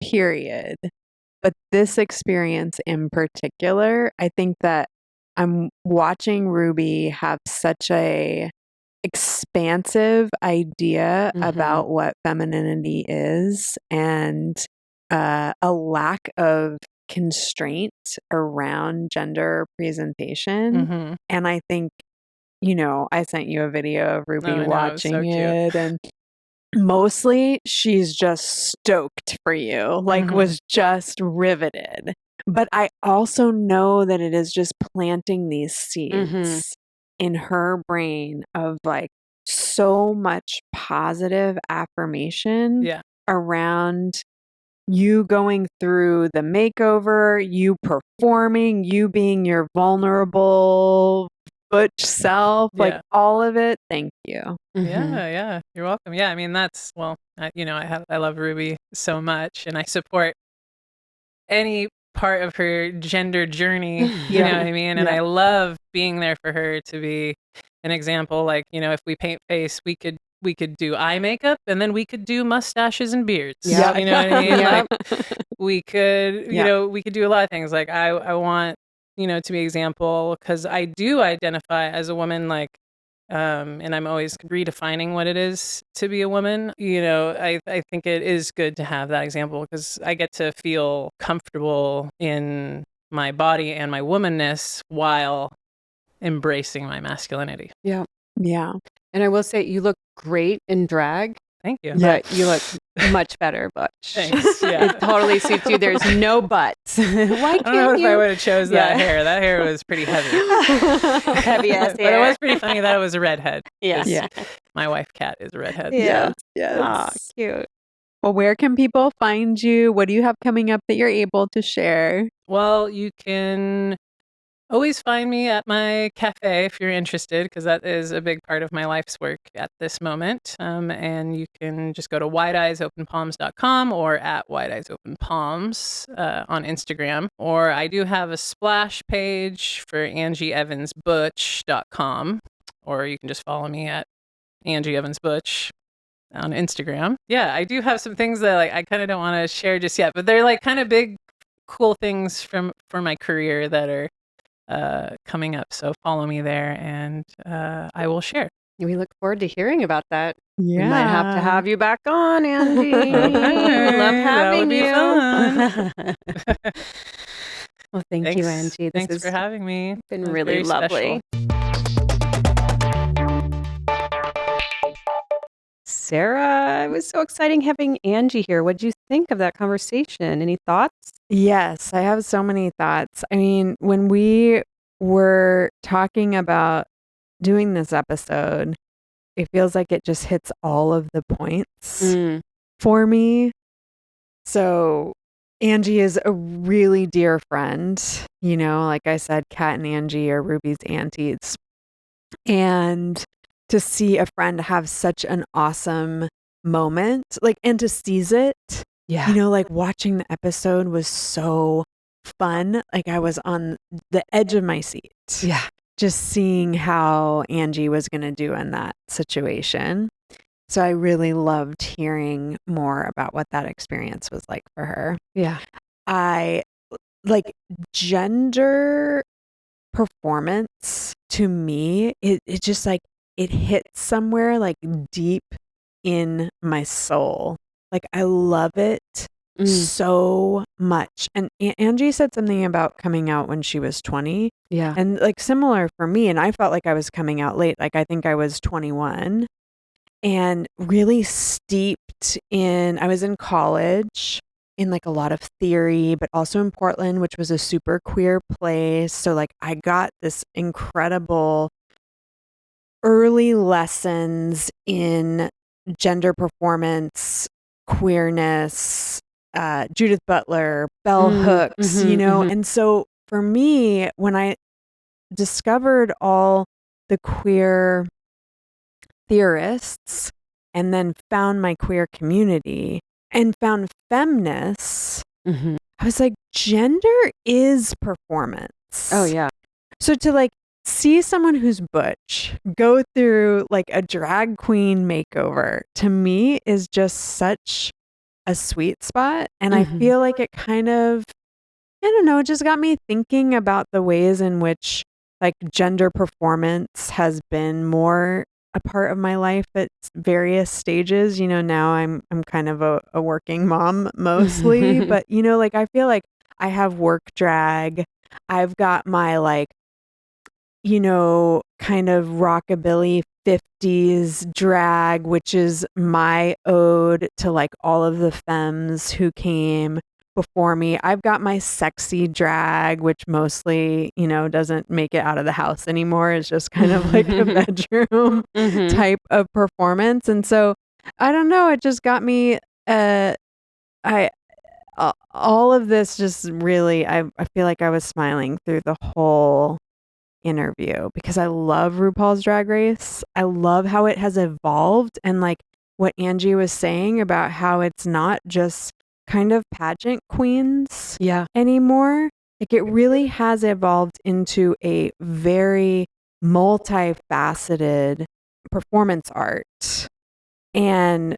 period. But this experience in particular, I think that I'm watching Ruby have such a expansive idea about what femininity is, and a lack of constraint around gender presentation. And I think I sent you a video of Ruby I know, it was so watching cute. it, and mostly she's just stoked for you, like Mhm. was just riveted. But I also know that it is just planting these seeds in her brain of like so much positive affirmation Yeah. around you going through the makeover, you performing, you being your vulnerable Butch self, like Yeah. all of it. Thank you. Yeah. You're welcome. Yeah, I mean I love Ruby so much, and I support any part of her gender journey. You know what I mean? And Yeah. I love being there for her to be an example. Like, if we paint face, we could do eye makeup, and then we could do mustaches and beards. Yep. You know what I mean? Yep. Like we could, we could do a lot of things. Like I want, to be an example, because I do identify as a woman, like, and I'm always redefining what it is to be a woman. I think it is good to have that example because I get to feel comfortable in my body and my womanness while embracing my masculinity. Yeah. Yeah. And I will say, you look great in drag, Thank you. but you look much better, Butch. Thanks. Yeah. It totally suits you. There's no buts. Why I don't know can't if I you? would have chose that hair. That hair was pretty heavy. Heavy ass But it hair. was pretty funny that it was a redhead. Yeah. Yeah. My wife, Kat, is a redhead. Yeah. Yes. Aw, cute. Well, where can people find you? What do you have coming up that you're able to share? Well, you can always find me at my cafe if you're interested, because that is a big part of my life's work at this moment. And you can just go to wideeyesopenpalms.com or at wideeyesopenpalms on Instagram. Or I do have a splash page for angieevansbutch.com, or you can just follow me at Angie Evans Butch on Instagram. Yeah, I do have some things that I kind of don't want to share just yet, but they're like kind of big, cool things for my career that are coming up. So follow me there, and I will share. We look forward to hearing about that. Yeah. We might have to have you back on, Angie. Okay, Love that would having be you. Well, thank you, Angie. This Thanks has for having me. been It was really very lovely. special. Sarah, it was so exciting having Angie here. What did you think of that conversation? Any thoughts? Yes, I have so many thoughts. I mean, when we were talking about doing this episode, it feels like it just hits all of the points for me. So Angie is a really dear friend. Like I said, Kat and Angie are Ruby's aunties. And to see a friend have such an awesome moment, and to seize it, like watching the episode was so fun. Like I was on the edge of my seat. Yeah. Just seeing how Angie was going to do in that situation. So I really loved hearing more about what that experience was like for her. Yeah. I like gender performance to me, it just like it hits somewhere like deep in my soul. Like I love it so much. And Angie said something about coming out when she was 20. Yeah. And like similar for me, and I felt like I was coming out late. Like I think I was 21 and really steeped in, I was in college in like a lot of theory, but also in Portland, which was a super queer place. So like I got this incredible early lessons in gender performance, queerness, Judith Butler, bell hooks, and so for me, when I discovered all the queer theorists and then found my queer community and found femness, I was like, gender is performance. Oh, yeah. So to like see someone who's butch go through like a drag queen makeover, to me is just such a sweet spot. And I feel like it kind of, I don't know, it just got me thinking about the ways in which like gender performance has been more a part of my life at various stages. Now I'm kind of a working mom mostly, but like I feel like I have work drag. I've got my like kind of rockabilly 50s drag, which is my ode to like all of the femmes who came before me. I've got my sexy drag, which mostly, doesn't make it out of the house anymore. It's just kind of like a bedroom type of performance. And so I don't know, it just got me all of this just really, I feel like I was smiling through the whole interview because I love RuPaul's Drag Race. I love how it has evolved, and like what Angie was saying about how it's not just kind of pageant queens anymore. Like it really has evolved into a very multifaceted performance art. And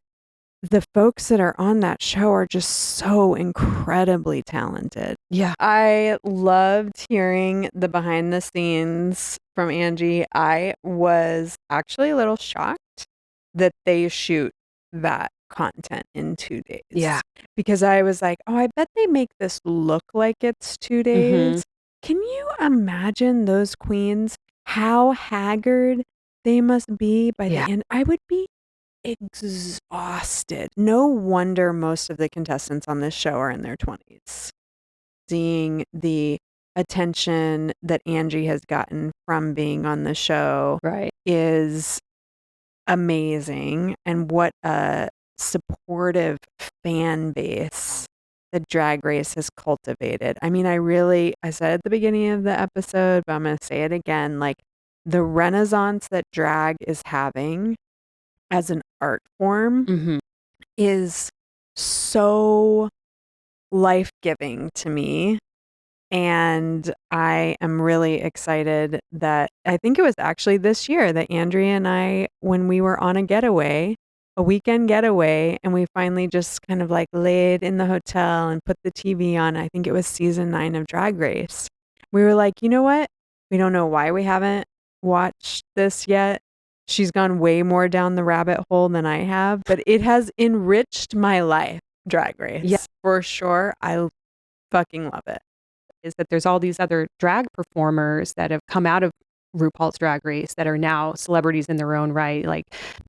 the folks that are on that show are just so incredibly talented. Yeah. I loved hearing the behind the scenes from Angie. I was actually a little shocked that they shoot that content in 2 days. Yeah. Because I was like, oh, I bet they make this look like it's 2 days. Can you imagine those queens, how haggard they must be by the end? I would be exhausted. No wonder most of the contestants on this show are in their 20s. Seeing the attention that Angie has gotten from being on the show is amazing. And what a supportive fan base the Drag Race has cultivated. I mean, I said at the beginning of the episode, but I'm going to say it again, like the renaissance that drag is having as an art form is so life-giving to me. And I am really excited that I think it was actually this year that Andrea and I, when we were on a weekend getaway, and we finally just kind of like laid in the hotel and put the TV on. I think it was season 9 of Drag Race. We were like, you know what? We don't know why we haven't watched this yet. She's gone way more down the rabbit hole than I have, but it has enriched my life, Drag Race. Yeah. For sure. I fucking love it. Is that there's all these other drag performers that have come out of RuPaul's Drag Race that are now celebrities in their own right, like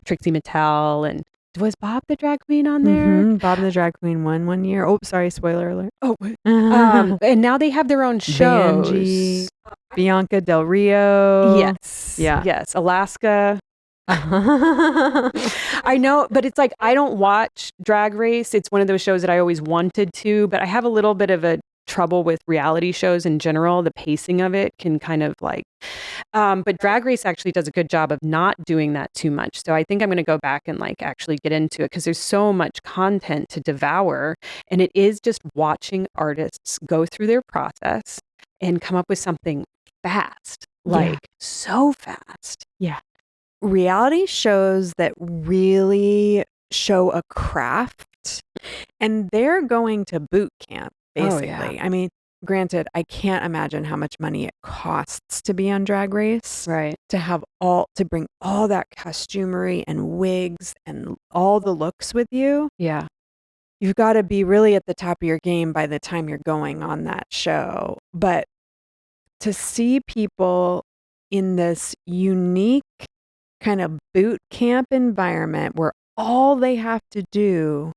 Trixie Mattel, and was Bob the drag queen on there? Bob the drag queen won one year. Oh, sorry, spoiler alert. Oh, and now they have their own shows. Angie, Bianca Del Rio. Yes. Yeah. Yes. Alaska. I know, but it's like I don't watch Drag Race. It's one of those shows that I always wanted to, but I have a little bit of a trouble with reality shows in general. The pacing of it can kind of like but Drag Race actually does a good job of not doing that too much. So I think I'm going to go back and like actually get into it because there's so much content to devour, and it is just watching artists go through their process and come up with something fast, like so fast. Yeah. Reality shows that really show a craft, and they're going to boot camp, basically. Oh, yeah. I mean, granted, I can't imagine how much money it costs to be on Drag Race. Right. To bring all that costumery and wigs and all the looks with you. Yeah. You've got to be really at the top of your game by the time you're going on that show. But to see people in this unique kind of boot camp environment where all they have to do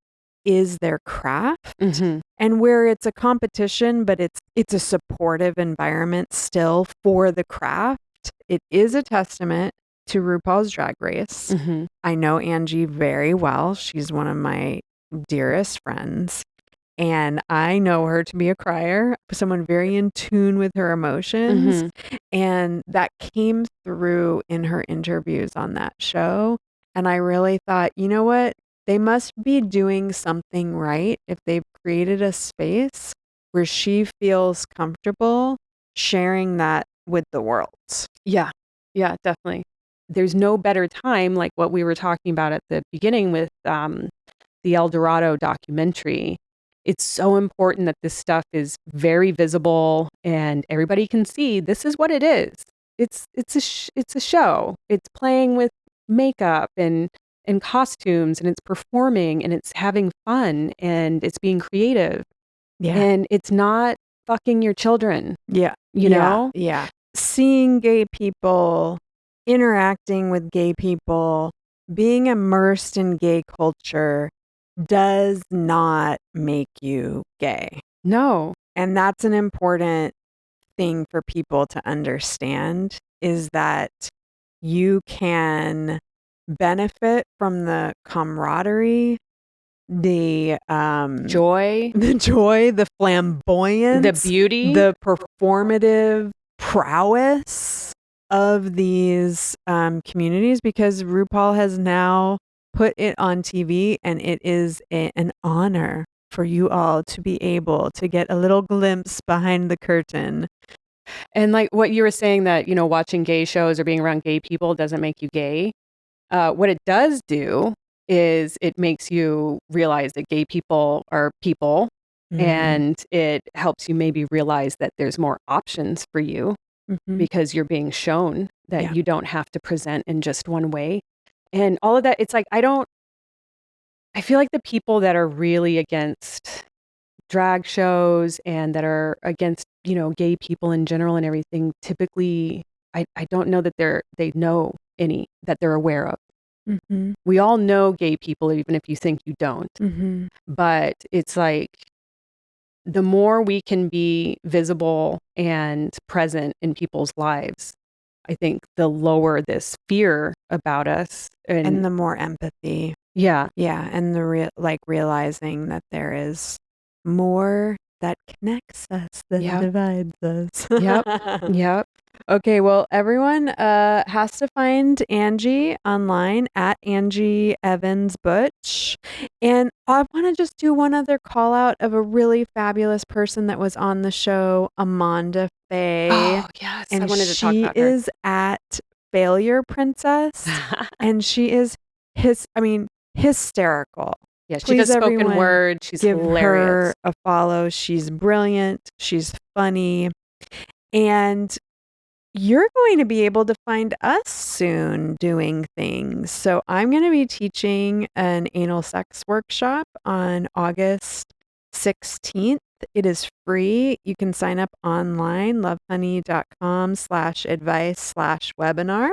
is their craft, and where it's a competition, but it's a supportive environment still for the craft. It is a testament to RuPaul's Drag Race. I know Angie very well. She's one of my dearest friends, and I know her to be a crier, someone very in tune with her emotions. And that came through in her interviews on that show. And I really thought, you know what? They must be doing something right if they've created a space where she feels comfortable sharing that with the world. Yeah. Yeah, definitely. There's no better time, like what we were talking about at the beginning with the El Dorado documentary. It's so important that this stuff is very visible and everybody can see this is what it is. It's a show. It's playing with makeup and costumes, and it's performing, and it's having fun, and it's being creative. Yeah. And it's not fucking your children. Yeah. You know? Yeah. seeing gay people, interacting with gay people, being immersed in gay culture does not make you gay. No. And that's an important thing for people to understand, is that you can benefit from the camaraderie, the Joy, the flamboyance, the beauty, the performative prowess of these communities, because RuPaul has now put it on TV, and it is an honor for you all to be able to get a little glimpse behind the curtain. And like what you were saying, that, watching gay shows or being around gay people doesn't make you gay. What it does do is it makes you realize that gay people are people, and it helps you maybe realize that there's more options for you because you're being shown that you don't have to present in just one way. And all of that, it's like, I feel like the people that are really against drag shows and that are against, gay people in general and everything, typically, I don't know that they know any that they're aware of. We all know gay people, even if you think you don't. But it's like, the more we can be visible and present in people's lives, I think the lower this fear about us, and the more empathy. Yeah. And the realizing that there is more that connects us than divides us. Yep. Okay, well, everyone has to find Angie online at Angie Evans Butch. And I want to just do one other call out of a really fabulous person that was on the show, Amanda Faye. Oh, yes. And I wanted to talk about she her. is at Failure Princess. And she is hysterical. Yeah, she Please, does spoken everyone, word. She's give hilarious. her a follow. She's brilliant. She's funny. And you're going to be able to find us soon doing things. So I'm going to be teaching an anal sex workshop on August 16th. It is free. You can sign up online, lovehoney.com/advice/webinar.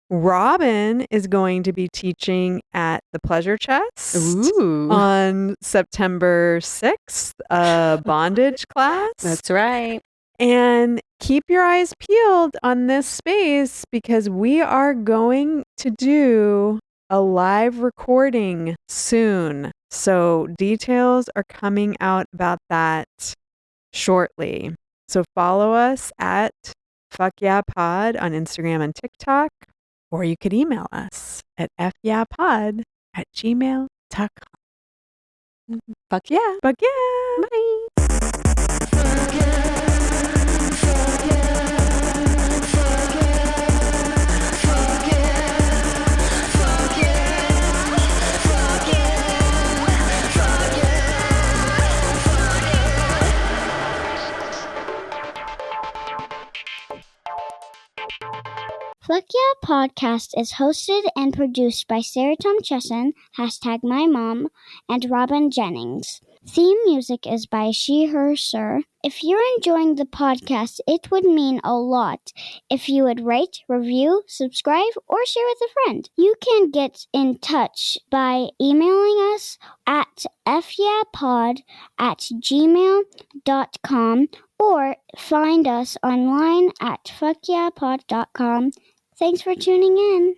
Robin is going to be teaching at the Pleasure Chest on September 6th, a bondage class. That's right. And keep your eyes peeled on this space, because we are going to do a live recording soon. So details are coming out about that shortly. So follow us at Fuck Yeah Pod on Instagram and TikTok, or you could email us at fyeahpod@gmail.com. Fuck yeah. Fuck yeah. Bye. Fuck Yeah Podcast is hosted and produced by Sarah Tom Chesson, #MyMom, and Robin Jennings. Theme music is by She, Her, Sir. If you're enjoying the podcast, it would mean a lot if you would rate, review, subscribe, or share with a friend. You can get in touch by emailing us at fyeahpod@gmail.com or find us online at fuckyeahpod.com. Thanks for tuning in.